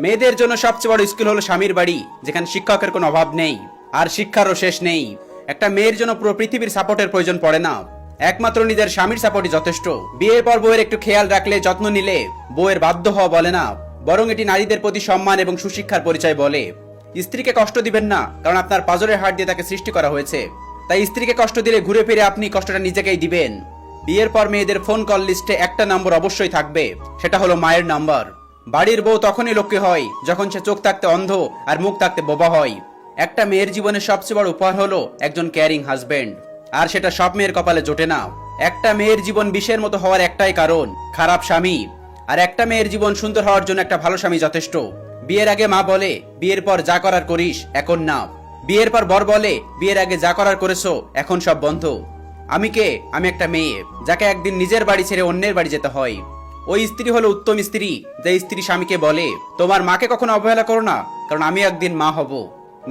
মেয়েদের জন্য সবচেয়ে বড় স্কুল হলো স্বামীর বাড়ি, যেখানে শিক্ষকের কোনো অভাব নেই আর শিক্ষারও শেষ নেই। একটা মেয়ের জন্য পুরো পৃথিবীর সাপোর্টের প্রয়োজন পড়ে না, একমাত্র নিজের স্বামীর সাপোর্টই যথেষ্ট। বিয়ের পর বউয়ের একটু খেয়াল রাখলে, যত্ন নিলে বউয়ের বাধ্য হওয়া বলে না, বরং এটি নারীদের প্রতি সম্মান এবং সুশিক্ষার পরিচয় বলে। স্ত্রীকে কষ্ট দিবেন না, কারণ আপনার পাঁজরের হাড় দিয়ে তাকে সৃষ্টি করা হয়েছে। তাই স্ত্রীকে কষ্ট দিলে ঘুরে ফিরে আপনি কষ্টটা নিজেকেই দিবেন। বিয়ের পর মেয়েদের ফোন কল লিস্টে একটা নম্বর অবশ্যই থাকবে, সেটা হলো মায়ের নাম্বার। বাড়ির বউ তখনই লক্ষ্মী হয় যখন সে চোখ থাকতে অন্ধ আর মুখ থাকতে বোবা হয়। একটা মেয়ের জীবনের সবচেয়ে বড় উপহার হলো একজন কেয়ারিং হাজবেন্ড, আর সেটা সব মেয়ের কপালে জোটে না। একটা মেয়ের জীবন বিষের মতো হওয়ার একটাই কারণ, খারাপ স্বামী। আর একটা মেয়ের জীবন সুন্দর হওয়ার জন্য একটা ভালো স্বামী যথেষ্ট। বিয়ের আগে মা বলে, বিয়ের পর যা করার করিস, এখন না। বিয়ের পর বর বলে, বিয়ের আগে যা করার করেছো, এখন সব বন্ধ। আমি কে? আমি একটা মেয়ে, যাকে একদিন নিজের বাড়ি ছেড়ে অন্যের বাড়ি যেতে হয়। ওই স্ত্রী হলো উত্তম স্ত্রী, যে স্ত্রী স্বামীকে বলে, তোমার মাকে কখনো অবহেলা করো না, কারণ আমি একদিন মা হব।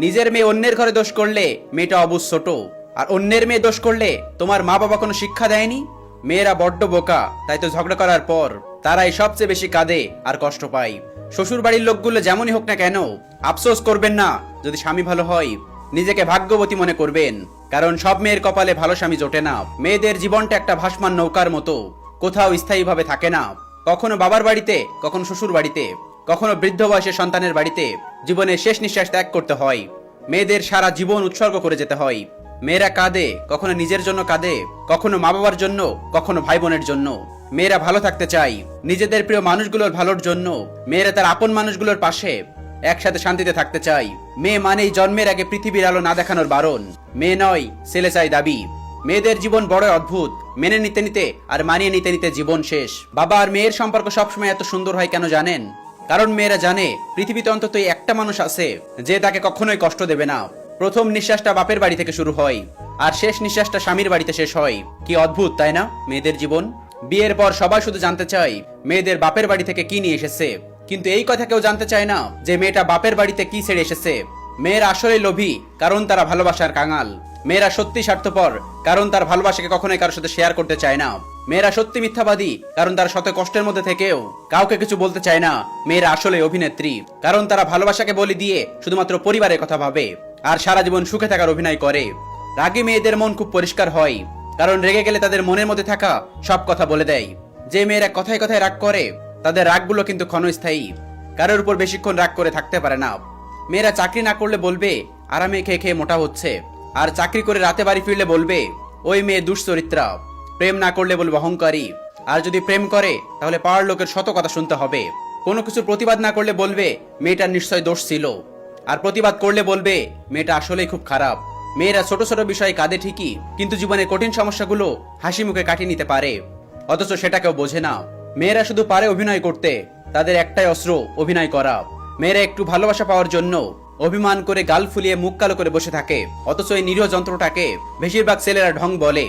নিজের মেয়ে অন্যের ঘরে দোষ করলে মেয়েটা অবুঝ ছোট, আর অন্যের মেয়ে দোষ করলে তোমার মা বাবা কোনো শিক্ষা দেয়নি। মেয়েরা বড্ড বোকা, তাই তো ঝগড়া করার পর তারাই সবচেয়ে বেশি কাঁদে আর কষ্ট পায়। শ্বশুর বাড়ির লোকগুলো যেমনই হোক না কেন, আফসোস করবেন না যদি স্বামী ভালো হয়। নিজেকে ভাগ্যবতী মনে করবেন, কারণ সব মেয়ের কপালে ভালো স্বামী জোটে না। মেয়েদের জীবনটা একটা ভাসমান নৌকার মতো, কোথাও স্থায়ীভাবে থাকে না। কখনো বাবার বাড়িতে, কখনো শ্বশুর বাড়িতে, কখনো বৃদ্ধ বয়সের সন্তানের বাড়িতে জীবনের শেষ নিঃশ্বাস ত্যাগ করতে হয়। মেয়েদের সারা জীবন উৎসর্গ করে যেতে হয়। মেয়েরা কাঁদে, কখনো নিজের জন্য কাঁদে, কখনো মা বাবার জন্য, কখনো ভাই বোনের জন্য। মেয়েরা ভালো থাকতে চাই নিজেদের প্রিয় মানুষগুলোর ভালোর জন্য। মেয়েরা তার আপন মানুষগুলোর পাশে একসাথে শান্তিতে থাকতে চাই। মেয়ে মানেই জন্মের আগে পৃথিবীর আলো না দেখানোর বারণ। মেয়ে নয়, ছেলে চাই দাবি। মেয়েদের জীবন বড় অদ্ভুত, মেনে নিতে নিতে আর মানিয়ে নিতে নিতে জীবন শেষ। বাবা আর মেয়ের সম্পর্ক সবসময় এত সুন্দর হয় কেন জানেন? কারণ মেয়েরা জানে পৃথিবীতে অন্তত একটা মানুষ আছে যে তাকে কখনোই কষ্ট দেবে না। প্রথম নিঃশ্বাসটা বাপের বাড়ি থেকে শুরু হয়, আর শেষ নিঃশ্বাসটা স্বামীর বাড়িতে শেষ হয়। কি অদ্ভুত, তাই না মেয়েদের জীবন? বিয়ের পর সবাই শুধু জানতে চায় মেয়েদের বাপের বাড়ি থেকে কি নিয়ে এসেছে, কিন্তু এই কথা কেউ জানতে চায় না যে মেয়েটা বাপের বাড়িতে কি ছেড়ে এসেছে। মেয়েরা আসলে লোভী, কারণ তারা ভালোবাসার কাঙাল। মেয়েরা সত্যি স্বার্থপর, কারণ তার ভালোবাসাকে কখনোই কারোর সাথে শেয়ার করতে চায় না। মেয়েরা সত্যি মিথ্যাবাদী, কারণ তারা শত কষ্টের মধ্যে থেকেও কাউকে কিছু বলতে চায় না। মেয়েরা আসলে অভিনেত্রী, কারণ তারা ভালোবাসাকে বলি দিয়ে শুধুমাত্র পরিবারের কথা ভাবে আর সারা জীবন সুখে থাকার অভিনয় করে। রাগী মেয়েদের মন খুব পরিষ্কার হয়, কারণ রেগে গেলে তাদের মনের মধ্যে থাকা সব কথা বলে দেয়। যে মেয়েরা কথায় কথায় রাগ করে, তাদের রাগগুলো কিন্তু ক্ষণস্থায়ী, কারোর উপর বেশিক্ষণ রাগ করে থাকতে পারে না। মেয়েরা চাকরি না করলে বলবে আরামে খেয়ে খেয়ে মোটা হচ্ছে, আর চাকরি করে রাতে বাড়ি ফিরলে বলবে ওই মেয়ে দুশ্চরিত্রা। প্রেম না করলে বলবে অহংকারী, আর যদি প্রেম করে তাহলে পাওয়ার লোকের শত কথা শুনতে হবে। কোনো কিছু প্রতিবাদ না করলে বলবে মেয়েটার নিশ্চয় দোষ ছিল, আর প্রতিবাদ করলে বলবে মেয়েটা আসলেই খুব খারাপ। মেয়েরা ছোট ছোট বিষয়ে কাঁদে ঠিকই, কিন্তু জীবনের কঠিন সমস্যাগুলো হাসি মুখে কাটিয়ে নিতে পারে, অথচ সেটা কেউ বোঝে না। মেয়েরা শুধু পারে অভিনয় করতে, তাদের একটাই অস্ত্র অভিনয় করা। মেয়েরা একটু ভালোবাসা পাওয়ার জন্য অভিমান করে গাল ফুলিয়ে মুখ কালো করে বসে থাকে, অথচ এই নিরীহ যন্ত্রটাকে বেশিরভাগ ছেলেরা ঢং বলে।